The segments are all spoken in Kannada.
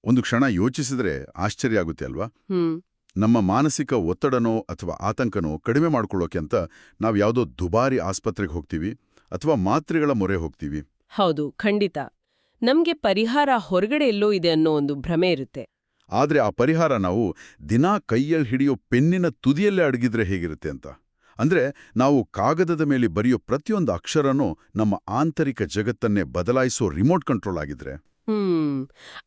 ಒಂದು ಕ್ಷಣ ಯೋಚಿಸಿದ್ರೆ ಆಶ್ಚರ್ಯ ಆಗುತ್ತೆ ಅಲ್ವಾ? ಹ್ಮ್ ನಮ್ಮ ಮಾನಸಿಕ ಒತ್ತಡನೋ ಅಥವಾ ಆತಂಕನೋ ಕಡಿಮೆ ಮಾಡ್ಕೊಳ್ಳೋಕೆ ಅಂತ ನಾವು ಯಾವುದೋ ದುಬಾರಿ ಆಸ್ಪತ್ರೆಗೆ ಹೋಗ್ತೀವಿ ಅಥವಾ ಮಾತ್ರೆಗಳ ಮೊರೆ ಹೋಗ್ತೀವಿ. ಹೌದು, ಖಂಡಿತ. ನಮ್ಗೆ ಪರಿಹಾರ ಹೊರಗಡೆ ಎಲ್ಲೋ ಇದೆ ಅನ್ನೋ ಒಂದು ಭ್ರಮೆ ಇರುತ್ತೆ. ಆದ್ರೆ ಆ ಪರಿಹಾರ ನಾವು ದಿನಾ ಕೈಯಲ್ಲಿ ಹಿಡಿಯೋ ಪೆನ್ನಿನ ತುದಿಯಲ್ಲೇ ಅಡಗಿದ್ರೆ ಹೇಗಿರುತ್ತೆ ಅಂತ. ಅಂದ್ರೆ ನಾವು ಕಾಗದದ ಮೇಲೆ ಬರೆಯೋ ಪ್ರತಿಯೊಂದು ಅಕ್ಷರನೂ ನಮ್ಮ ಆಂತರಿಕ ಜಗತ್ತನ್ನೇ ಬದಲಾಯಿಸೋ ರಿಮೋಟ್ ಕಂಟ್ರೋಲ್ ಆಗಿದ್ರೆ.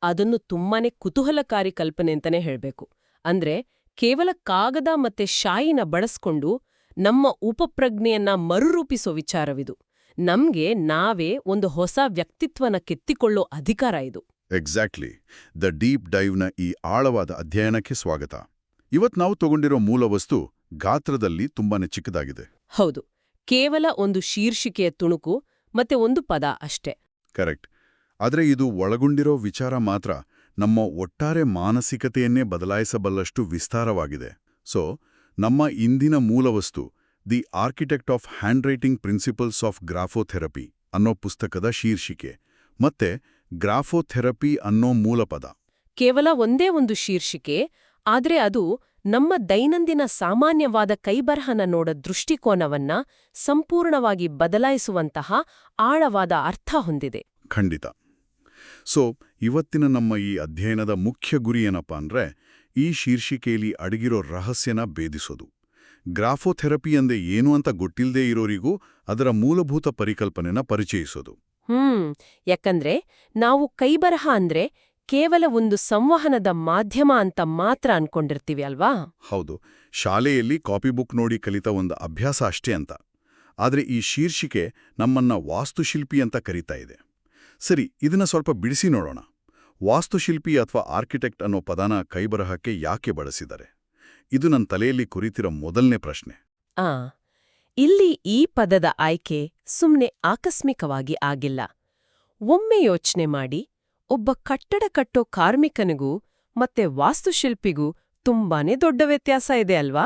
ಅದನ್ನು ತುಂಬಾನೇ ಕುತೂಹಲಕಾರಿ ಕಲ್ಪನೆ ಅಂತಾನೆ ಹೇಳ್ಬೇಕು. ಅಂದ್ರೆ ಕೇವಲ ಕಾಗದ ಮತ್ತೆ ಶಾಯಿನ ಬಳಸ್ಕೊಂಡು ನಮ್ಮ ಉಪಪ್ರಜ್ಞೆಯನ್ನ ಮರುರೂಪಿಸೋ ವಿಚಾರವಿದು. ನಮ್ಗೆ ನಾವೇ ಒಂದು ಹೊಸ ವ್ಯಕ್ತಿತ್ವನ ಕೆತ್ತಿಕೊಳ್ಳೋ ಅಧಿಕಾರ ಇದು. ಎಕ್ಸಾಕ್ಟ್ಲಿ. ದ ಡೀಪ್ ಡೈವ್ನ ಈ ಆಳವಾದ ಅಧ್ಯಯನಕ್ಕೆ ಸ್ವಾಗತ. ಇವತ್ತು ನಾವು ತಗೊಂಡಿರೋ ಮೂಲ ವಸ್ತು ಗಾತ್ರದಲ್ಲಿ ತುಂಬಾನೇ ಚಿಕ್ಕದಾಗಿದೆ. ಹೌದು, ಕೇವಲ ಒಂದು ಶೀರ್ಷಿಕೆಯ ತುಣುಕು ಮತ್ತೆ ಒಂದು ಪದ ಅಷ್ಟೇ. ಕರೆಕ್ಟ್. ಆದರೆ ಇದು ಒಳಗೊಂಡಿರೋ ವಿಚಾರ ಮಾತ್ರ ನಮ್ಮ ಒಟ್ಟಾರೆ ಮಾನಸಿಕತೆಯನ್ನೇ ಬದಲಾಯಿಸಬಲ್ಲಷ್ಟು ವಿಸ್ತಾರವಾಗಿದೆ. ಸೊ ನಮ್ಮ ಇಂದಿನ ಮೂಲವಸ್ತು the architect of handwriting principles of graphotherapy ಅನ್ನೋ ಪುಸ್ತಕದ ಶೀರ್ಷಿಕೆ ಮತ್ತೆ ಗ್ರಾಫೋಥೆರಪಿ ಅನ್ನೋ ಮೂಲಪದ. ಕೇವಲ ಒಂದೇ ಒಂದು ಶೀರ್ಷಿಕೆ, ಆದ್ರೆ ಅದು ನಮ್ಮ ದೈನಂದಿನ ಸಾಮಾನ್ಯವಾದ ಕೈಬರಹನ ನೋಡೋ ದೃಷ್ಟಿಕೋನವನ್ನ ಸಂಪೂರ್ಣವಾಗಿ ಬದಲಾಯಿಸುವಂತಹ ಆಳವಾದ ಅರ್ಥ ಹೊಂದಿದೆ. ಖಂಡಿತ. ಸೊ ಇವತ್ತಿನ ನಮ್ಮ ಈ ಅಧ್ಯಯನದ ಮುಖ್ಯ ಗುರಿ ಏನಪ್ಪಾ ಅಂದ್ರೆ ಈ ಶೀರ್ಷಿಕೆಯಲ್ಲಿ ಅಡಗಿರೋ ರಹಸ್ಯನ ಭೇದಿಸೋದು. ಗ್ರಾಫೋಥೆರಪಿ ಅಂದ್ರೆ ಏನು ಅಂತ ಗೊತ್ತಿಲ್ಲದೇ ಇರೋರಿಗೂ ಅದರ ಮೂಲಭೂತ ಪರಿಕಲ್ಪನೆನ ಪರಿಚಯಿಸೋದು. ಯಾಕಂದ್ರೆ ನಾವು ಕೈಬರಹ ಅಂದ್ರೆ ಕೇವಲ ಒಂದು ಸಂವಹನದ ಮಾಧ್ಯಮ ಅಂತ ಮಾತ್ರ ಅನ್ಕೊಂಡಿರ್ತೀವಿ ಅಲ್ವಾ? ಹೌದು, ಶಾಲೆಯಲ್ಲಿ ಕಾಪಿ ಬುಕ್ ನೋಡಿ ಕಲಿತ ಒಂದು ಅಭ್ಯಾಸ ಅಷ್ಟೇ ಅಂತ. ಆದ್ರೆ ಈ ಶೀರ್ಷಿಕೆ ನಮ್ಮನ್ನ ವಾಸ್ತುಶಿಲ್ಪಿ ಅಂತ ಕರೀತಾ ಇದೆ. ಸರಿ, ಇದನ್ನ ಸ್ವಲ್ಪ ಬಿಡಿಸಿ ನೋಡೋಣ. ವಾಸ್ತುಶಿಲ್ಪಿ ಅಥವಾ ಆರ್ಕಿಟೆಕ್ಟ್ ಅನ್ನೋ ಪದನ ಕೈಬರಹಕ್ಕೆ ಯಾಕೆ ಬಳಸಿದ್ದಾರೆ? ಇದು ನನ್ನ ತಲೆಯಲ್ಲಿ ಕುರಿತಿರೋ ಮೊದಲನೇ ಪ್ರಶ್ನೆ. ಇಲ್ಲಿ ಈ ಪದದ ಆಯ್ಕೆ ಸುಮ್ನೆ ಆಕಸ್ಮಿಕವಾಗಿ ಆಗಿಲ್ಲ. ಒಮ್ಮೆ ಯೋಚನೆ ಮಾಡಿ, ಒಬ್ಬ ಕಟ್ಟಡ ಕಟ್ಟೋ ಕಾರ್ಮಿಕನಿಗೂ ಮತ್ತೆ ವಾಸ್ತುಶಿಲ್ಪಿಗೂ ತುಂಬಾನೇ ದೊಡ್ಡ ವ್ಯತ್ಯಾಸ ಇದೆ ಅಲ್ವಾ?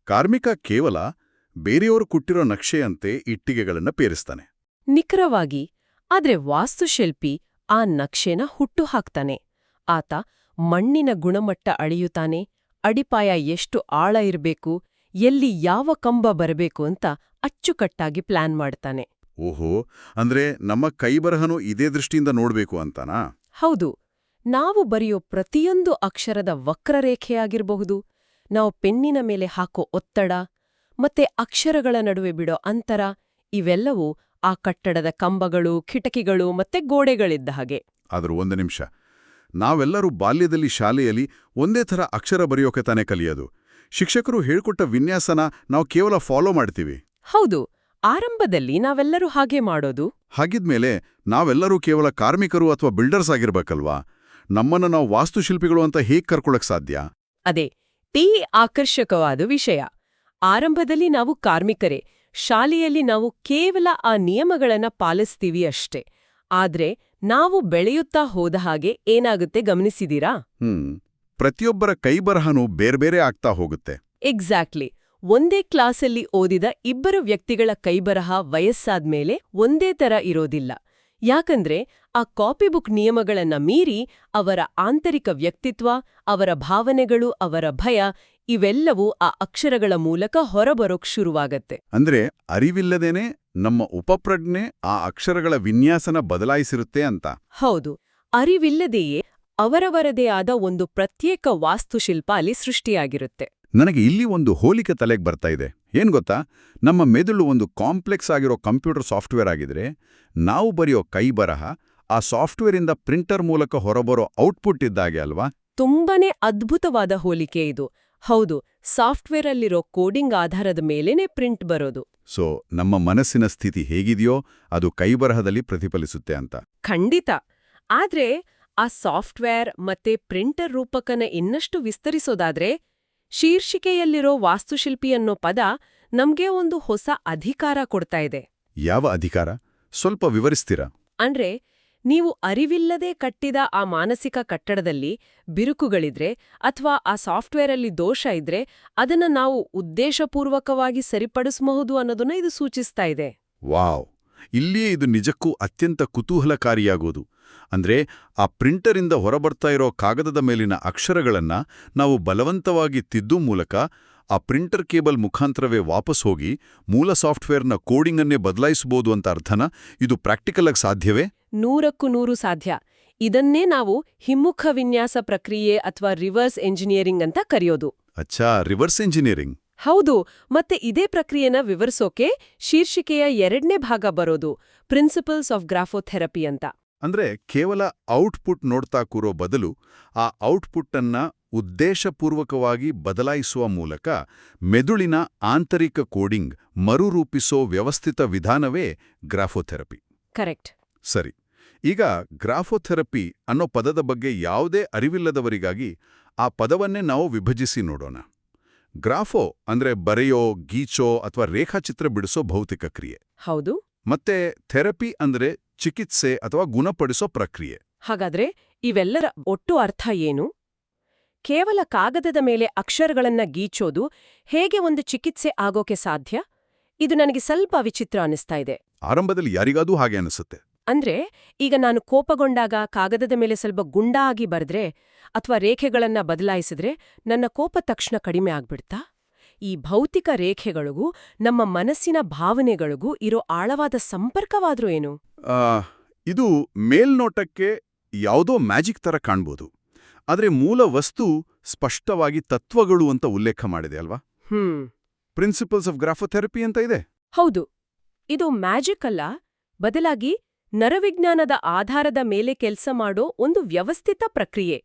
ಕಾರ್ಮಿಕ ಕೇವಲ ಬೇರೆಯವರು ಕೊಟ್ಟಿರೋ ನಕ್ಷೆಯಂತೆ ಇಟ್ಟಿಗೆಗಳನ್ನ ಪೇರಿಸ್ತಾನೆ. ನಿಖರವಾಗಿ. ಆದ್ರೆ ವಾಸ್ತುಶಿಲ್ಪಿ ಆ ನಕ್ಷೆನ ಹುಟ್ಟು ಹಾಕ್ತಾನೆ. ಆತ ಮಣ್ಣಿನ ಗುಣಮಟ್ಟ ಅಳೆಯುತ್ತಾನೆ, ಅಡಿಪಾಯ ಎಷ್ಟು ಆಳ ಇರಬೇಕು, ಎಲ್ಲಿ ಯಾವ ಕಂಬ ಬರಬೇಕು ಅಂತ ಅಚ್ಚುಕಟ್ಟಾಗಿ ಪ್ಲಾನ್ ಮಾಡ್ತಾನೆ. ಓಹೋ, ಅಂದ್ರೆ ನಮ್ಮ ಕೈಬರಹನೂ ಇದೇ ದೃಷ್ಟಿಯಿಂದ ನೋಡ್ಬೇಕು ಅಂತಾನಾ? ಹೌದು. ನಾವು ಬರೆಯೋ ಪ್ರತಿಯೊಂದು ಅಕ್ಷರದ ವಕ್ರರೇಖೆಯಾಗಿರಬಹುದು, ನಾವು ಪೆನ್ನಿನ ಮೇಲೆ ಹಾಕೋ ಒತ್ತಡ, ಮತ್ತೆ ಅಕ್ಷರಗಳ ನಡುವೆ ಬಿಡೋ ಅಂತರ, ಇವೆಲ್ಲವೂ ಆ ಕಟ್ಟಡದ ಕಂಬಗಳು, ಕಿಟಕಿಗಳು ಮತ್ತೆ ಗೋಡೆಗಳಿದ್ದ ಹಾಗೆ. ಆದರೂ ಒಂದು ನಿಮಿಷ, ನಾವೆಲ್ಲರೂ ಬಾಲ್ಯದಲ್ಲಿ ಶಾಲೆಯಲ್ಲಿ ಒಂದೇ ಥರ ಅಕ್ಷರ ಬರೆಯೋಕೆ ತಾನೇ ಕಲಿಯೋದು. ಶಿಕ್ಷಕರು ಹೇಳ್ಕೊಟ್ಟ ವಿನ್ಯಾಸನ ನಾವು ಕೇವಲ ಫಾಲೋ ಮಾಡ್ತೀವಿ. ಹೌದು, ಆರಂಭದಲ್ಲಿ ನಾವೆಲ್ಲರೂ ಹಾಗೆ ಮಾಡೋದು. ಹಾಗಿದ್ಮೇಲೆ ನಾವೆಲ್ಲರೂ ಕೇವಲ ಕಾರ್ಮಿಕರು ಅಥವಾ ಬಿಲ್ಡರ್ಸ್ ಆಗಿರ್ಬೇಕಲ್ವಾ? ನಮ್ಮನ್ನು ನಾವು ವಾಸ್ತುಶಿಲ್ಪಿಗಳು ಅಂತ ಹೇಗೆ ಕರ್ಕೊಳಕ್ ಸಾಧ್ಯ? ಅದೇ ಆಕರ್ಷಕವಾದ ವಿಷಯ. ಆರಂಭದಲ್ಲಿ ನಾವು ಕಾರ್ಮಿಕರೇ, ಶಾಲೆಯಲ್ಲಿ ನಾವು ಕೇವಲ ಆ ನಿಯಮಗಳನ್ನ ಪಾಲಿಸ್ತೀವಿ ಅಷ್ಟೇ. ಆದ್ರೆ ನಾವು ಬೆಳೆಯುತ್ತಾ ಹೋದ ಹಾಗೆ ಏನಾಗುತ್ತೆ ಗಮನಿಸಿದೀರಾ? ಪ್ರತಿಯೊಬ್ಬರ ಕೈಬರಹನೂ ಬೇರ್ಬೇರೆ ಆಗ್ತಾ ಹೋಗುತ್ತೆ. ಎಕ್ಸಾಕ್ಟ್ಲಿ. ಒಂದೇ ಕ್ಲಾಸಲ್ಲಿ ಓದಿದ ಇಬ್ಬರು ವ್ಯಕ್ತಿಗಳ ಕೈಬರಹ ವಯಸ್ಸಾದ್ಮೇಲೆ ಒಂದೇ ತರ ಇರೋದಿಲ್ಲ. ಯಾಕಂದ್ರೆ ಆ ಕಾಪಿ ಬುಕ್ ನಿಯಮಗಳನ್ನ ಮೀರಿ ಅವರ ಆಂತರಿಕ ವ್ಯಕ್ತಿತ್ವ, ಅವರ ಭಾವನೆಗಳು, ಅವರ ಭಯ ಇವೆಲ್ಲವೂ ಆ ಅಕ್ಷರಗಳ ಮೂಲಕ ಹೊರಬರೋಕ್ ಶುರುವಾಗತ್ತೆ. ಅಂದ್ರೆ ಅರಿವಿಲ್ಲದೇನೆ ನಮ್ಮ ಉಪಪ್ರಜ್ಞೆ ಆ ಅಕ್ಷರಗಳ ವಿನ್ಯಾಸನ ಬದಲಾಯಿಸಿರುತ್ತೆ ಅಂತ. ಹೌದು, ಅರಿವಿಲ್ಲದೆಯೇ ಅವರವರದೇ ಆದ ಒಂದು ಪ್ರತ್ಯೇಕ ವಾಸ್ತುಶಿಲ್ಪ ಅಲ್ಲಿ ಸೃಷ್ಟಿಯಾಗಿರುತ್ತೆ. ನನಗೆ ಇಲ್ಲಿ ಒಂದು ಹೋಲಿಕೆ ತಲೆಗೆ ಬರ್ತಾ ಇದೆ. ಏನ್ ಗೊತ್ತಾ, ನಮ್ಮ ಮೆದುಳು ಒಂದು ಕಾಂಪ್ಲೆಕ್ಸ್ ಆಗಿರೋ ಕಂಪ್ಯೂಟರ್ ಸಾಫ್ಟ್ವೇರ್ ಆಗಿದ್ರೆ, ನಾವು ಬರೆಯೋ ಕೈಬರಹ ಆ ಸಾಫ್ಟ್ವೇರಿಂದ ಪ್ರಿಂಟರ್ ಮೂಲಕ ಹೊರಬರೋ ಔಟ್ಪುಟ್ ಇದ್ದಾಗೆ ಅಲ್ವಾ? ತುಂಬಾನೇ ಅದ್ಭುತವಾದ ಹೋಲಿಕೆ ಇದು. ಹೌದು, ಸಾಫ್ಟ್ವೇರಲ್ಲಿರೋ ಕೋಡಿಂಗ್ ಆಧಾರದ ಮೇಲೇನೆ ಪ್ರಿಂಟ್ ಬರೋದು. ಸೊ ನಮ್ಮ ಮನಸ್ಸಿನ ಸ್ಥಿತಿ ಹೇಗಿದೆಯೋ ಅದು ಕೈಬರಹದಲ್ಲಿ ಪ್ರತಿಫಲಿಸುತ್ತೆ ಅಂತ. ಖಂಡಿತ. ಆದ್ರೆ ಆ ಸಾಫ್ಟ್ವೇರ್ ಮತ್ತೆ ಪ್ರಿಂಟರ್ ರೂಪಕನ ಇನ್ನಷ್ಟು ವಿಸ್ತರಿಸೋದಾದ್ರೆ, ಶೀರ್ಷಿಕೆಯಲ್ಲಿರೋ ವಾಸ್ತುಶಿಲ್ಪಿ ಅನ್ನೋ ಪದ ನಮ್ಗೆ ಒಂದು ಹೊಸ ಅಧಿಕಾರ ಕೊಡ್ತಾ ಇದೆ. ಯಾವ ಅಧಿಕಾರ? ಸ್ವಲ್ಪ ವಿವರಿಸ್ತೀರಾ? ಅಂದ್ರೆ ನೀವು ಅರಿವಿಲ್ಲದೆ ಕಟ್ಟಿದ ಆ ಮಾನಸಿಕ ಕಟ್ಟಡದಲ್ಲಿ ಬಿರುಕುಗಳಿದ್ರೆ ಅಥವಾ ಆ ಸಾಫ್ಟ್ವೇರಲ್ಲಿ ದೋಷ ಇದ್ರೆ ಅದನ್ನ ನಾವು ಉದ್ದೇಶಪೂರ್ವಕವಾಗಿ ಸರಿಪಡಿಸಬಹುದು ಅನ್ನೋದನ್ನ ಇದು ಸೂಚಿಸ್ತಾ ಇದೆ. ವಾವ್! ಇಲ್ಲಿಯೇ ಇದು ನಿಜಕ್ಕೂ ಅತ್ಯಂತ ಕುತೂಹಲಕಾರಿಯಾಗೋದು. ಅಂದ್ರೆ ಆ ಪ್ರಿಂಟರಿಂದ ಹೊರಬರ್ತಾ ಇರೋ ಕಾಗದದ ಮೇಲಿನ ಅಕ್ಷರಗಳನ್ನ ನಾವು ಬಲವಂತವಾಗಿ ತಿದ್ದು ಮೂಲಕ ಆ ಪ್ರಿಂಟರ್ ಕೇಬಲ್ ಮುಖಾಂತರವೇ ವಾಪಸ್ ಹೋಗಿ ಮೂಲ ಸಾಫ್ಟ್ವೇರ್ನ ಕೋಡಿಂಗನ್ನೇ ಬದಲಾಯಿಸಬಹುದು ಅಂತ ಅರ್ಥನ? ಇದು ಪ್ರಾಕ್ಟಿಕಲ್ ಆಗಿ ಸಾಧ್ಯವೇ? 100ಕ್ಕೂ 100 ಸಾಧ್ಯ. ಇದನ್ನೇ ನಾವು ಹಿಮ್ಮುಖ ವಿನ್ಯಾಸ ಪ್ರಕ್ರಿಯೆ ಅಥವಾ ರಿವರ್ಸ್ ಎಂಜಿನಿಯರಿಂಗ್ ಅಂತ ಕರೆಯೋದು. ಅಚ್ಚಾ, ರಿವರ್ಸ್ ಎಂಜಿನಿಯರಿಂಗ್. ಹೌದು. ಮತ್ತೆ ಇದೇ ಪ್ರಕ್ರಿಯೆನ ವಿವರಿಸೋಕೆ ಶೀರ್ಷಿಕೆಯ 2ನೇ ಭಾಗ ಬರೋದು, ಪ್ರಿನ್ಸಿಪಲ್ಸ್ ಆಫ್ ಗ್ರಾಫೋಥೆರಪಿ ಅಂತ. ಅಂದ್ರೆ ಕೇವಲ ಔಟ್ಪುಟ್ ನೋಡ್ತಾ ಕೂರೋ ಬದಲು ಆ ಔಟ್ಪುಟ್ ಅನ್ನ ಉದ್ದೇಶಪೂರ್ವಕವಾಗಿ ಬದಲಾಯಿಸುವ ಮೂಲಕ ಮೆದುಳಿನ ಆಂತರಿಕ ಕೋಡಿಂಗ್ ಮರುರೂಪಿಸೋ ವ್ಯವಸ್ಥಿತ ವಿಧಾನವೇ ಗ್ರಾಫೋಥೆರಪಿ. ಕರೆಕ್ಟ್. ಸರಿ, ಈಗ ಗ್ರಾಫೋಥೆರಪಿ ಅನ್ನೋ ಪದದ ಬಗ್ಗೆ ಯಾವುದೇ ಅರಿವಿಲ್ಲದವರಿಗಾಗಿ ಆ ಪದವನ್ನೇ ನಾವು ವಿಭಜಿಸಿ ನೋಡೋಣ. ಗ್ರಾಫೋ ಅಂದ್ರೆ ಬರೆಯೋ, ಗೀಚೋ ಅಥವಾ ರೇಖಾಚಿತ್ರ ಬಿಡಿಸೋ ಭೌತಿಕ ಕ್ರಿಯೆ. ಹೌದು. ಮತ್ತೆ ಥೆರಪಿ ಅಂದ್ರೆ ಚಿಕಿತ್ಸೆ ಅಥವಾ ಗುಣಪಡಿಸೋ ಪ್ರಕ್ರಿಯೆ. ಹಾಗಾದ್ರೆ ಇವೆಲ್ಲರ ಒಟ್ಟು ಅರ್ಥ ಏನು? ಕೇವಲ ಕಾಗದದ ಮೇಲೆ ಅಕ್ಷರಗಳನ್ನ ಗೀಚೋದು ಹೇಗೆ ಒಂದು ಚಿಕಿತ್ಸೆ ಆಗೋಕೆ ಸಾಧ್ಯ? ಇದು ನನಗೆ ಸ್ವಲ್ಪ ವಿಚಿತ್ರ ಅನಿಸ್ತಾ ಇದೆ. ಆರಂಭದಲ್ಲಿ ಯಾರಿಗಾದೂ ಹಾಗೆ ಅನಿಸುತ್ತೆ. ಅಂದ್ರೆ ಈಗ ನಾನು ಕೋಪಗೊಂಡಾಗ ಕಾಗದದ ಮೇಲೆ ಸ್ವಲ್ಪ ಗುಂಡಾಗಿ ಬರೆದ್ರೆ ಅಥವಾ ರೇಖೆಗಳನ್ನ ಬದಲಾಯಿಸಿದ್ರೆ ನನ್ನ ಕೋಪ ತಕ್ಷಣ ಕಡಿಮೆ ಆಗ್ಬಿಡ್ತಾ? ಈ ಭೌತಿಕ ರೇಖೆಗಳಿಗೂ ನಮ್ಮ ಮನಸ್ಸಿನ ಭಾವನೆಗಳಿಗೂ ಇರೋ ಆಳವಾದ ಸಂಪರ್ಕವಾದ್ರೂ ಏನು? ಇದು ಮೇಲ್ನೋಟಕ್ಕೆ ಯಾವುದೋ ಮ್ಯಾಜಿಕ್ ತರ ಕಾಣ್ಬೋದು. ಆದ್ರೆ ಮೂಲ ವಸ್ತು ಸ್ಪಷ್ಟವಾಗಿ ತತ್ವಗಳು ಅಂತ ಉಲ್ಲೇಖ ಮಾಡಿದೆ ಅಲ್ವಾ? ಪ್ರಿನ್ಸಿಪಲ್ಸ್ ಆಫ್ ಗ್ರಾಫೋಥೆರಪಿ ಅಂತ ಇದೆ. ಹೌದು. ಇದು ಮ್ಯಾಜಿಕ್ ಅಲ್ಲ, ಬದಲಾಗಿ ನರವಿಜ್ಞಾನದ ಆಧಾರದ ಮೇಲೆ ಕೆಲಸ ಮಾಡೋ ಒಂದು ವ್ಯವಸ್ಥಿತ ಪ್ರಕ್ರಿಯೆ.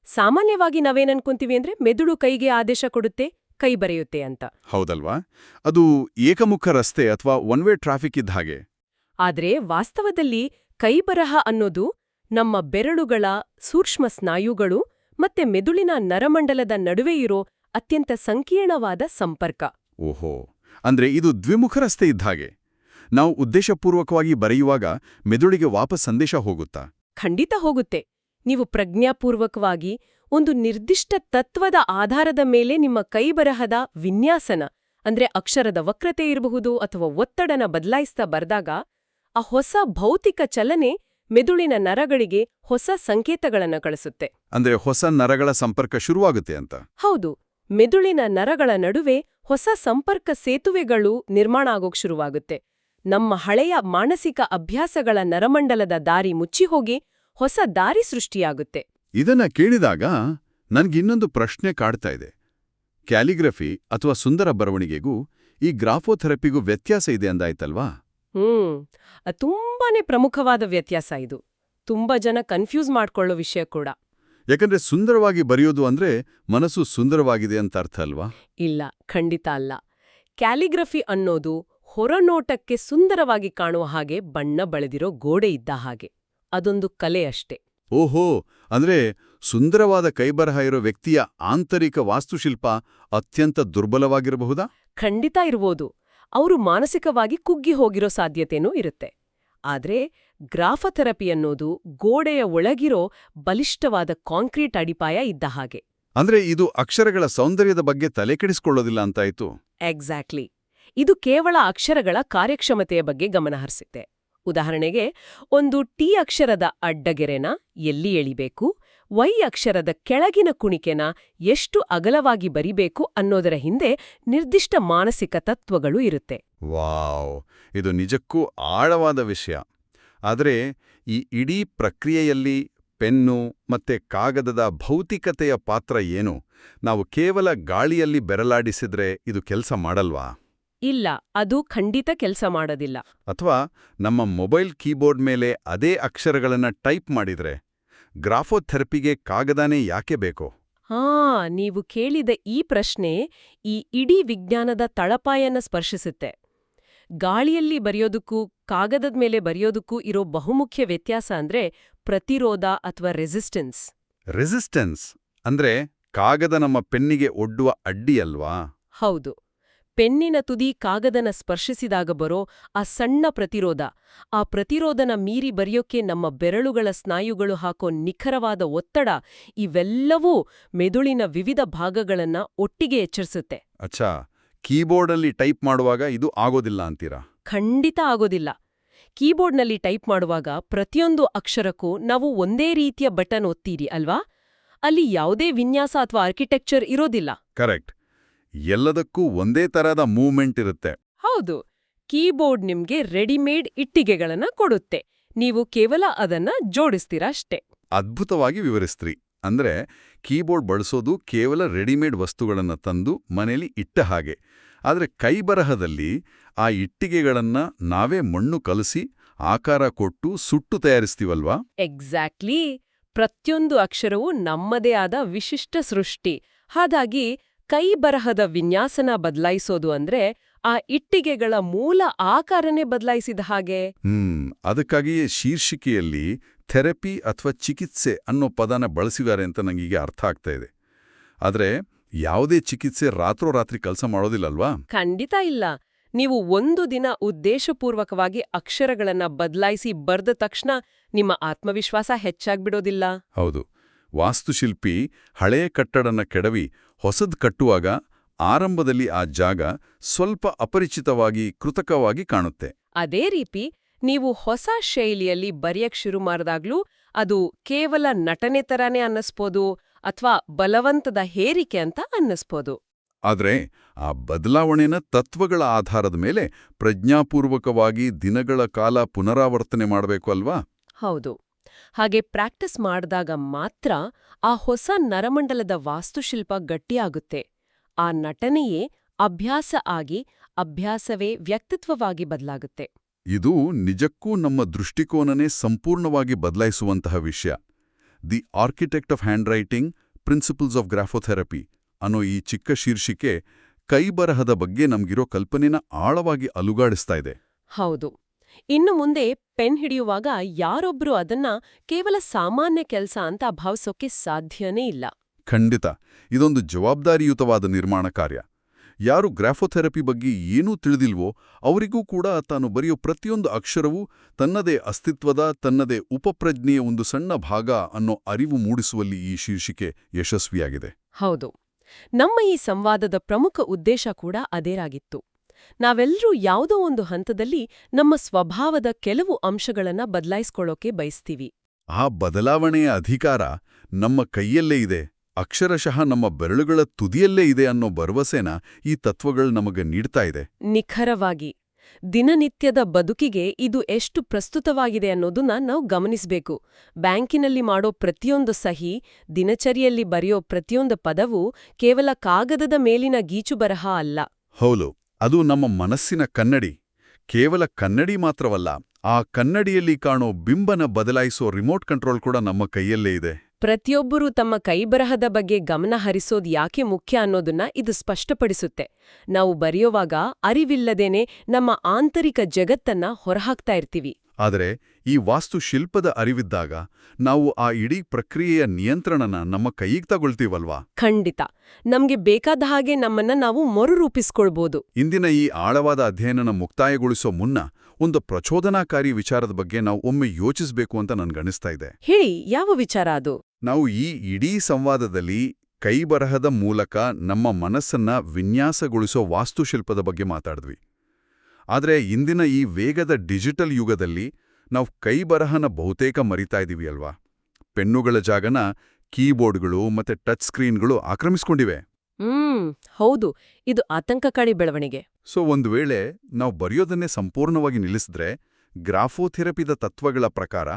ಸಾಮಾನ್ಯವಾಗಿ ನಾವೇನನ್ಕೊಂತೀವಿ ಅಂದ್ರೆ ಮೆದುಳು ಕೈಗೆ ಆದೇಶ ಕೊಡುತ್ತೆ, ಕೈ ಬರೆಯುತ್ತೆ ಅಂತ. ಹೌದಲ್ವಾ? ಅದು ಏಕಮುಖ ರಸ್ತೆ ಅಥವಾ ಒನ್ ವೇ ಟ್ರಾಫಿಕ್ ಇದ್ದ ಹಾಗೆ. ಆದ್ರೆ ವಾಸ್ತವದಲ್ಲಿ ಕೈಬರಹ ಅನ್ನೋದು ನಮ್ಮ ಬೆರಳುಗಳ ಸೂಕ್ಷ್ಮ ಸ್ನಾಯುಗಳು ಮತ್ತೆ ಮೆದುಳಿನ ನರಮಂಡಲದ ನಡುವೆ ಇರೋ ಅತ್ಯಂತ ಸಂಕೀರ್ಣವಾದ ಸಂಪರ್ಕ. ಓಹೋ, ಅಂದ್ರೆ ಇದು ದ್ವಿಮುಖ ರಸ್ತೆ ಇದ್ದ ಹಾಗೆ. ನಾವು ಉದ್ದೇಶಪೂರ್ವಕವಾಗಿ ಬರೆಯುವಾಗ ಮೆದುಳಿಗೆ ವಾಪಸ್ ಸಂದೇಶ ಹೋಗುತ್ತಾ? ಖಂಡಿತ ಹೋಗುತ್ತೆ. ನೀವು ಪ್ರಜ್ಞಾಪೂರ್ವಕವಾಗಿ ಒಂದು ನಿರ್ದಿಷ್ಟ ತತ್ವದ ಆಧಾರದ ಮೇಲೆ ನಿಮ್ಮ ಕೈಬರಹದ ವಿನ್ಯಾಸನ ಅಂದ್ರೆ ಅಕ್ಷರದ ವಕ್ರತೆ ಇರಬಹುದು ಅಥವಾ ಒತ್ತಡನ ಬದಲಾಯಿಸ್ತಾ ಬರ್ದಾಗ ಆ ಹೊಸ ಭೌತಿಕ ಚಲನೆ ಮೆದುಳಿನ ನರಗಳಿಗೆ ಹೊಸ ಸಂಕೇತಗಳನ್ನ ಕಳಿಸುತ್ತೆ. ಅಂದ್ರೆ ಹೊಸ ನರಗಳ ಸಂಪರ್ಕ ಶುರುವಾಗುತ್ತೆ ಅಂತ? ಹೌದು. ಮೆದುಳಿನ ನರಗಳ ನಡುವೆ ಹೊಸ ಸಂಪರ್ಕ ಸೇತುವೆಗಳು ನಿರ್ಮಾಣ ಆಗೋಕ್ ಶುರುವಾಗುತ್ತೆ. ನಮ್ಮ ಹಳೆಯ ಮಾನಸಿಕ ಅಭ್ಯಾಸಗಳ ನರಮಂಡಲದ ದಾರಿ ಮುಚ್ಚಿಹೋಗಿ ಹೊಸ ದಾರಿ ಸೃಷ್ಟಿಯಾಗುತ್ತೆ. ಇದನ್ನ ಕೇಳಿದಾಗ ನನ್ಗಿನ್ನೊಂದು ಪ್ರಶ್ನೆ ಕಾಡ್ತಾ ಇದೆ. ಕ್ಯಾಲಿಗ್ರಫಿ ಅಥವಾ ಸುಂದರ ಬರವಣಿಗೆಗೂ ಈ ಗ್ರಾಫೋಥೆರಪಿಗೂ ವ್ಯತ್ಯಾಸ ಇದೆ ಅಂದಾಯ್ತಲ್ವಾ? ತುಂಬಾನೇ ಪ್ರಮುಖವಾದ ವ್ಯತ್ಯಾಸ ಇದು. ತುಂಬಾ ಜನ ಕನ್ಫ್ಯೂಸ್ ಮಾಡ್ಕೊಳ್ಳೋ ವಿಷಯ ಕೂಡ. ಯಾಕಂದ್ರೆ ಸುಂದರವಾಗಿ ಬರೆಯೋದು ಅಂದ್ರೆ ಮನಸ್ಸು ಸುಂದರವಾಗಿದೆ ಅಂತ ಅರ್ಥ ಅಲ್ವಾ? ಇಲ್ಲ, ಖಂಡಿತ ಅಲ್ಲ. ಕ್ಯಾಲಿಗ್ರಫಿ ಅನ್ನೋದು ಹೊರನೋಟಕ್ಕೆ ಸುಂದರವಾಗಿ ಕಾಣುವ ಹಾಗೆ ಬಣ್ಣ ಬಳೆದಿರೋ ಗೋಡೆ ಇದ್ದ ಹಾಗೆ. ಅದೊಂದು ಕಲೆ ಅಷ್ಟೇ. ಓಹೋ, ಅಂದ್ರೆ ಸುಂದರವಾದ ಕೈಬರಹ ಇರೋ ವ್ಯಕ್ತಿಯ ಆಂತರಿಕ ವಾಸ್ತುಶಿಲ್ಪ ಅತ್ಯಂತ ದುರ್ಬಲವಾಗಿರಬಹುದಾ? ಖಂಡಿತ ಇರ್ಬೋದು. ಅವರು ಮಾನಸಿಕವಾಗಿ ಕುಗ್ಗಿ ಹೋಗಿರೋ ಸಾಧ್ಯತೆನೂ ಇರುತ್ತೆ. ಆದ್ರೆ ಗ್ರಾಫೋಥೆರಪಿ ಅನ್ನೋದು ಗೋಡೆಯ ಒಳಗಿರೋ ಬಲಿಷ್ಠವಾದ ಕಾಂಕ್ರೀಟ್ ಅಡಿಪಾಯ ಇದ್ದ ಹಾಗೆ. ಅಂದ್ರೆ ಇದು ಅಕ್ಷರಗಳ ಸೌಂದರ್ಯದ ಬಗ್ಗೆ ತಲೆಕೆಡಿಸ್ಕೊಳ್ಳೋದಿಲ್ಲ ಅಂತಾಯ್ತು. ಎಕ್ಸಾಕ್ಟ್ಲಿ. ಇದು ಕೇವಲ ಅಕ್ಷರಗಳ ಕಾರ್ಯಕ್ಷಮತೆಯ ಬಗ್ಗೆ ಗಮನಹರಿಸುತ್ತೆ. ಉದಾಹರಣೆಗೆ, ಒಂದು ಟಿ ಅಕ್ಷರದ ಅಡ್ಡಗೆರೆನ ಎಲ್ಲಿ ಎಳಿಬೇಕು, ವೈ ಅಕ್ಷರದ ಕೆಳಗಿನ ಕುಣಿಕೆನ ಎಷ್ಟು ಅಗಲವಾಗಿ ಬರಿಬೇಕು ಅನ್ನೋದರ ಹಿಂದೆ ನಿರ್ದಿಷ್ಟ ಮಾನಸಿಕ ತತ್ವಗಳು ಇರುತ್ತೆ. ವಾವ್, ಇದು ನಿಜಕ್ಕೂ ಆಳವಾದ ವಿಷಯ. ಆದರೆ ಈ ಇಡೀ ಪ್ರಕ್ರಿಯೆಯಲ್ಲಿ ಪೆನ್ನು ಮತ್ತೆ ಕಾಗದದ ಭೌತಿಕತೆಯ ಪಾತ್ರ ಏನು? ನಾವು ಕೇವಲ ಗಾಳಿಯಲ್ಲಿ ಬೆರಳಾಡಿಸಿದ್ರೆ ಇದು ಕೆಲಸ ಮಾಡಲ್ವಾ? ಇಲ್ಲ, ಅದು ಖಂಡಿತ ಕೆಲಸ ಮಾಡೋದಿಲ್ಲ. ಅಥವಾ ನಮ್ಮ ಮೊಬೈಲ್ ಕೀಬೋರ್ಡ್ ಮೇಲೆ ಅದೇ ಅಕ್ಷರಗಳನ್ನ ಟೈಪ್ ಮಾಡಿದ್ರೆ ಗ್ರಾಫೋಥೆರಪಿಗೆ ಕಾಗದನೇ ಯಾಕೆ ಬೇಕು? ನೀವು ಕೇಳಿದ ಈ ಪ್ರಶ್ನೆ ಈ ಇಡೀ ವಿಜ್ಞಾನದ ತಳಪಾಯನ್ನ ಸ್ಪರ್ಶಿಸುತ್ತೆ. ಗಾಳಿಯಲ್ಲಿ ಬರೆಯೋದಕ್ಕೂ ಕಾಗದದ ಮೇಲೆ ಬರೆಯೋದಕ್ಕೂ ಇರೋ ಬಹುಮುಖ್ಯ ವ್ಯತ್ಯಾಸ ಅಂದ್ರೆ ಪ್ರತಿರೋಧ ಅಥವಾ ರೆಸಿಸ್ಟೆನ್ಸ್. ರೆಸಿಸ್ಟೆನ್ಸ್ ಅಂದ್ರೆ ಕಾಗದ ನಮ್ಮ ಪೆನ್ನಿಗೆ ಒಡ್ಡುವ ಅಡ್ಡಿ ಅಲ್ವಾ? ಹೌದು. ಪೆನ್ನಿನ ತುದಿ ಕಾಗದನ ಸ್ಪರ್ಶಿಸಿದಾಗ ಬರೋ ಆ ಸಣ್ಣ ಪ್ರತಿರೋಧ, ಆ ಪ್ರತಿರೋಧನ ಮೀರಿ ಬರೆಯೋಕೆ ನಮ್ಮ ಬೆರಳುಗಳ ಸ್ನಾಯುಗಳು ಹಾಕೋ ನಿಖರವಾದ ಒತ್ತಡ, ಇವೆಲ್ಲವೂ ಮೆದುಳಿನ ವಿವಿಧ ಭಾಗಗಳನ್ನ ಒಟ್ಟಿಗೆ ಎಚ್ಚರಿಸುತ್ತೆ. ಅಚ್ಚಾ, ಕೀಬೋರ್ಡಲ್ಲಿ ಟೈಪ್ ಮಾಡುವಾಗ ಇದು ಆಗೋದಿಲ್ಲ ಅಂತೀರಾ? ಖಂಡಿತ ಆಗೋದಿಲ್ಲ. ಕೀಬೋರ್ಡ್ನಲ್ಲಿ ಟೈಪ್ ಮಾಡುವಾಗ ಪ್ರತಿಯೊಂದು ಅಕ್ಷರಕ್ಕೂ ನಾವು ಒಂದೇ ರೀತಿಯ ಬಟನ್ ಒತ್ತೀರಿ ಅಲ್ವಾ? ಅಲ್ಲಿ ಯಾವುದೇ ವಿನ್ಯಾಸ ಅಥವಾ ಆರ್ಕಿಟೆಕ್ಚರ್ ಇರೋದಿಲ್ಲ. ಕರೆಕ್ಟ್. ಎಲ್ಲದಕ್ಕೂ ಒಂದೇ ತರಹದ ಮೂವ್ಮೆಂಟ್ ಇರುತ್ತೆ. ಹೌದು, ಕೀಬೋರ್ಡ್ ನಿಮ್ಗೆ ರೆಡಿಮೇಡ್ ಇಟ್ಟಿಗೆಗಳನ್ನ ಕೊಡುತ್ತೆ. ನೀವು ಕೇವಲ ಅದನ್ನ ಜೋಡಿಸ್ತೀರಾ ಅಷ್ಟೇ. ಅದ್ಭುತವಾಗಿ ವಿವರಿಸ್ತ್ರಿ. ಅಂದ್ರೆ ಕೀಬೋರ್ಡ್ ಬಳಸೋದು ಕೇವಲ ರೆಡಿಮೇಡ್ ವಸ್ತುಗಳನ್ನ ತಂದು ಮನೇಲಿ ಇಟ್ಟ ಹಾಗೆ. ಆದ್ರೆ ಕೈಬರಹದಲ್ಲಿ ಆ ಇಟ್ಟಿಗೆಗಳನ್ನ ನಾವೇ ಮಣ್ಣು ಕಲಸಿ ಆಕಾರ ಕೊಟ್ಟು ಸುಟ್ಟು ತಯಾರಿಸ್ತೀವಲ್ವಾ? ಎಕ್ಸಾಕ್ಟ್ಲಿ. ಪ್ರತಿಯೊಂದು ಅಕ್ಷರವೂ ನಮ್ಮದೇ ಆದ ವಿಶಿಷ್ಟ ಸೃಷ್ಟಿ. ಹಾಗಾಗಿ ಕೈಬರಹದ ವಿನ್ಯಾಸನ ಬದಲಾಯಿಸೋದು ಅಂದ್ರೆ ಆ ಇಟ್ಟಿಗೆಗಳ ಮೂಲ ಆಕಾರನೇ ಬದಲಾಯಿಸಿದ ಹಾಗೆ. ಅದಕ್ಕಾಗಿಯೇ ಶೀರ್ಷಿಕೆಯಲ್ಲಿ ಥೆರಪಿ ಅಥವಾ ಚಿಕಿತ್ಸೆ ಅನ್ನೋ ಪದನ ಬಳಸಿದ್ದಾರೆ ಅಂತ ನಂಗೀಗ ಅರ್ಥ ಆಗ್ತಾ ಇದೆ. ಆದ್ರೆ ಯಾವುದೇ ಚಿಕಿತ್ಸೆ ರಾತ್ರೋರಾತ್ರಿ ಕೆಲಸ ಮಾಡೋದಿಲ್ಲಲ್ವಾ? ಖಂಡಿತ ಇಲ್ಲ. ನೀವು ಒಂದು ದಿನ ಉದ್ದೇಶಪೂರ್ವಕವಾಗಿ ಅಕ್ಷರಗಳನ್ನ ಬದಲಾಯಿಸಿ ಬರ್ದ ತಕ್ಷಣ ನಿಮ್ಮ ಆತ್ಮವಿಶ್ವಾಸ ಹೆಚ್ಚಾಗ್ಬಿಡೋದಿಲ್ಲ. ಹೌದು. ವಾಸ್ತುಶಿಲ್ಪಿ ಹಳೆಯ ಕಟ್ಟಡನ ಕೆಡವಿ ಹೊಸದ್ ಕಟ್ಟುವಾಗ ಆರಂಭದಲ್ಲಿ ಆ ಜಾಗ ಸ್ವಲ್ಪ ಅಪರಿಚಿತವಾಗಿ ಕೃತಕವಾಗಿ ಕಾಣುತ್ತೆ. ಅದೇ ರೀತಿ ನೀವು ಹೊಸ ಶೈಲಿಯಲ್ಲಿ ಬರೆಯಕ್ ಶುರು ಮಾಡಿದಾಗ್ಲೂ ಅದು ಕೇವಲ ನಟನೆ ತರಾನೇ ಅನ್ನಿಸ್ಬೋದು ಅಥವಾ ಬಲವಂತದ ಹೇರಿಕೆ ಅಂತ ಅನ್ನಿಸ್ಬೋದು. ಆದ್ರೆ ಆ ಬದಲಾವಣೆನ ತತ್ವಗಳ ಆಧಾರದ ಮೇಲೆ ಪ್ರಜ್ಞಾಪೂರ್ವಕವಾಗಿ ದಿನಗಳ ಕಾಲ ಪುನರಾವರ್ತನೆ ಮಾಡಬೇಕು ಅಲ್ವಾ? ಹೌದು. ಹಾಗೆ ಪ್ರಾಕ್ಟೀಸ್ ಮಾಡಿದಾಗ ಮಾತ್ರ ಆ ಹೊಸ ನರಮಂಡಲದ ವಾಸ್ತುಶಿಲ್ಪ ಗಟ್ಟಿಯಾಗುತ್ತೆ. ಆ ನಟನೆಯೇ ಅಭ್ಯಾಸ ಆಗಿ, ಅಭ್ಯಾಸವೇ ವ್ಯಕ್ತಿತ್ವವಾಗಿ ಬದಲಾಗುತ್ತೆ. ಇದು ನಿಜಕ್ಕೂ ನಮ್ಮ ದೃಷ್ಟಿಕೋನನೇ ಸಂಪೂರ್ಣವಾಗಿ ಬದಲಾಯಿಸುವಂತಹ ವಿಷಯ. The architect of handwriting principles of graphotherapy ಅನ್ನೋ ಈ ಚಿಕ್ಕ ಶೀರ್ಷಿಕೆ ಕೈಬರಹದ ಬಗ್ಗೆ ನಮ್ಗಿರೋ ಕಲ್ಪನೆನ ಆಳವಾಗಿ ಅಲುಗಾಡಿಸ್ತಾ ಇದೆ. ಹೌದು. ಇನ್ನು ಮುಂದೆ ಪೆನ್ ಹಿಡಿಯುವಾಗ ಯಾರೊಬ್ರು ಅದನ್ನ ಕೇವಲ ಸಾಮಾನ್ಯ ಕೆಲಸ ಅಂತ ಭಾವಿಸೋಕೆ ಸಾಧ್ಯನೇ ಇಲ್ಲ. ಖಂಡಿತ. ಇದೊಂದು ಜವಾಬ್ದಾರಿಯುತವಾದ ನಿರ್ಮಾಣ ಕಾರ್ಯ. ಯಾರು ಗ್ರಾಫೋಥೆರಪಿ ಬಗ್ಗೆ ಏನೂ ತಿಳಿದಿಲ್ವೋ ಅವರಿಗೂ ಕೂಡ ತಾನು ಬರೆಯೋ ಪ್ರತಿಯೊಂದು ಅಕ್ಷರವೂ ತನ್ನದೇ ಅಸ್ತಿತ್ವದ, ತನ್ನದೇ ಉಪಪ್ರಜ್ಞೆಯ ಒಂದು ಸಣ್ಣ ಭಾಗ ಅನ್ನೋ ಅರಿವು ಮೂಡಿಸುವಲ್ಲಿ ಈ ಶೀರ್ಷಿಕೆ ಯಶಸ್ವಿಯಾಗಿದೆ. ಹೌದು. ನಮ್ಮ ಈ ಸಂವಾದದ ಪ್ರಮುಖ ಉದ್ದೇಶ ಕೂಡ ಅದೇರಾಗಿತ್ತು. ನಾವೆಲ್ಲರೂ ಯಾವುದೋ ಒಂದು ಹಂತದಲ್ಲಿ ನಮ್ಮ ಸ್ವಭಾವದ ಕೆಲವು ಅಂಶಗಳನ್ನ ಬದಲಾಯಿಸ್ಕೊಳ್ಳೋಕೆ ಬಯಸ್ತೀವಿ. ಆ ಬದಲಾವಣೆಯ ಅಧಿಕಾರ ನಮ್ಮ ಕೈಯಲ್ಲೇ ಇದೆ, ಅಕ್ಷರಶಃ ನಮ್ಮ ಬೆರಳುಗಳ ತುದಿಯಲ್ಲೇ ಇದೆ ಅನ್ನೋ ಭರವಸೆನ ಈ ತತ್ವಗಳು ನಮಗೆ ನೀಡ್ತಾ ಇದೆ. ನಿಖರವಾಗಿ. ದಿನನಿತ್ಯದ ಬದುಕಿಗೆ ಇದು ಎಷ್ಟು ಪ್ರಸ್ತುತವಾಗಿದೆ ಅನ್ನೋದನ್ನ ನಾವು ಗಮನಿಸಬೇಕು. ಬ್ಯಾಂಕಿನಲ್ಲಿ ಮಾಡೋ ಪ್ರತಿಯೊಂದು ಸಹಿ, ದಿನಚರಿಯಲ್ಲಿ ಬರೆಯೋ ಪ್ರತಿಯೊಂದು ಪದವೂ ಕೇವಲ ಕಾಗದದ ಮೇಲಿನ ಗೀಚುಬರಹ ಅಲ್ಲ. ಹೌದು, ಅದು ನಮ್ಮ ಮನಸ್ಸಿನ ಕನ್ನಡಿ. ಕೇವಲ ಕನ್ನಡಿ ಮಾತ್ರವಲ್ಲ, ಆ ಕನ್ನಡಿಯಲ್ಲಿ ಕಾಣೋ ಬಿಂಬನ ಬದಲಾಯಿಸೋ ರಿಮೋಟ್ ಕಂಟ್ರೋಲ್ ಕೂಡ ನಮ್ಮ ಕೈಯಲ್ಲೇ ಇದೆ. ಪ್ರತಿಯೊಬ್ಬರೂ ತಮ್ಮ ಕೈಬರಹದ ಬಗ್ಗೆ ಗಮನ ಹರಿಸೋದು ಯಾಕೆ ಮುಖ್ಯ ಅನ್ನೋದನ್ನ ಇದು ಸ್ಪಷ್ಟಪಡಿಸುತ್ತೆ. ನಾವು ಬರೆಯುವಾಗ ಅರಿವಿಲ್ಲದೇನೆ ನಮ್ಮ ಆಂತರಿಕ ಜಗತ್ತನ್ನ ಹೊರಹಾಕ್ತಾ ಇರ್ತೀವಿ. ಆದರೆ ಈ ವಾಸ್ತುಶಿಲ್ಪದ ಅರಿವಿದ್ದಾಗ ನಾವು ಆ ಇಡೀ ಪ್ರಕ್ರಿಯೆಯ ನಿಯಂತ್ರಣನ ನಮ್ಮ ಕೈಗೆ ತಗೊಳ್ತೀವಲ್ವಾ? ಖಂಡಿತ. ನಮ್ಗೆ ಬೇಕಾದ ಹಾಗೆ ನಮ್ಮನ್ನ ನಾವು ಮರುರೂಪಿಸ್ಕೊಳ್ಬೋದು. ಇಂದಿನ ಈ ಆಳವಾದ ಅಧ್ಯಯನನ ಮುಕ್ತಾಯಗೊಳಿಸೋ ಮುನ್ನ ಒಂದು ಪ್ರಚೋದನಾಕಾರಿ ವಿಚಾರದ ಬಗ್ಗೆ ನಾವು ಒಮ್ಮೆ ಯೋಚಿಸಬೇಕು ಅಂತ ನನ್ಗನಿಸ್ತಾ ಇದೆ. ಹೇಳಿ, ಯಾವ ವಿಚಾರ ಅದು? ನಾವು ಈ ಇಡೀ ಸಂವಾದದಲ್ಲಿ ಕೈಬರಹದ ಮೂಲಕ ನಮ್ಮ ಮನಸ್ಸನ್ನ ವಿನ್ಯಾಸಗೊಳಿಸೋ ವಾಸ್ತುಶಿಲ್ಪದ ಬಗ್ಗೆ ಮಾತಾಡಿದ್ವಿ. ಆದರೆ ಇಂದಿನ ಈ ವೇಗದ ಡಿಜಿಟಲ್ ಯುಗದಲ್ಲಿ ನಾವು ಕೈಬರಹನ ಬಹುತೇಕ ಮರಿತಾ ಇದೀವಿ ಅಲ್ವಾ? ಪೆನ್ನುಗಳ ಜಾಗನ ಕೀಬೋರ್ಡ್ಗಳು ಮತ್ತೆ ಟಚ್ ಸ್ಕ್ರೀನ್ಗಳು ಆಕ್ರಮಿಸ್ಕೊಂಡಿವೆ. ಹೌದು. ಇದು ಆತಂಕಕಾರಿ ಬೆಳವಣಿಗೆ. ಸೊ ಒಂದು ವೇಳೆ ನಾವು ಬರೆಯೋದನ್ನೇ ಸಂಪೂರ್ಣವಾಗಿ ನಿಲ್ಲಿಸಿದ್ರೆ, ಗ್ರಾಫೋಥೆರಪಿದ ತತ್ವಗಳ ಪ್ರಕಾರ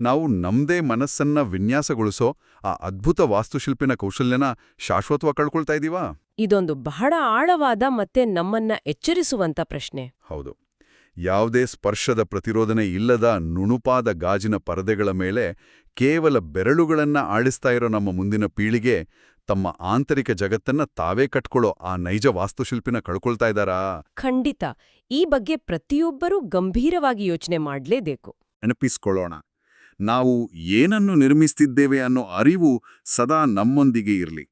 ನಾವು ನಮ್ದೇ ಮನಸ್ಸನ್ನ ವಿನ್ಯಾಸಗೊಳಿಸೋ ಆ ಅದ್ಭುತ ವಾಸ್ತುಶಿಲ್ಪಿನ ಕೌಶಲ್ಯನ ಶಾಶ್ವತವಾಗಿ ಕಳ್ಕೊಳ್ತಾ ಇದೀವಾ? ಇದೊಂದು ಬಹಳ ಆಳವಾದ ಮತ್ತೆ ನಮ್ಮನ್ನ ಎಚ್ಚರಿಸುವಂತ ಪ್ರಶ್ನೆ. ಹೌದು. ಯಾವುದೇ ಸ್ಪರ್ಶದ ಪ್ರತಿರೋಧನೆ ಇಲ್ಲದ ನುಣುಪಾದ ಗಾಜಿನ ಪರದೆಗಳ ಮೇಲೆ ಕೇವಲ ಬೆರಳುಗಳನ್ನ ಆಡಿಸ್ತಾ ಇರೋ ನಮ್ಮ ಮುಂದಿನ ಪೀಳಿಗೆ ತಮ್ಮ ಆಂತರಿಕ ಜಗತ್ತನ್ನ ತಾವೇ ಕಟ್ಕೊಳ್ಳೋ ಆ ನೈಜ ವಾಸ್ತುಶಿಲ್ಪಿನ ಕಳ್ಕೊಳ್ತಾ ಇದ್ದಾರಾ? ಖಂಡಿತ. ಈ ಬಗ್ಗೆ ಪ್ರತಿಯೊಬ್ಬರೂ ಗಂಭೀರವಾಗಿ ಯೋಚನೆ ಮಾಡಲೇಬೇಕು. ನೆನಪಿಸ್ಕೊಳ್ಳೋಣ, ನಾವು ಏನನ್ನು ನಿರ್ಮಿಸ್ತಿದ್ದೇವೆ ಅನ್ನೋ ಅರಿವು ಸದಾ ನಮ್ಮೊಂದಿಗೆ ಇರಲಿ.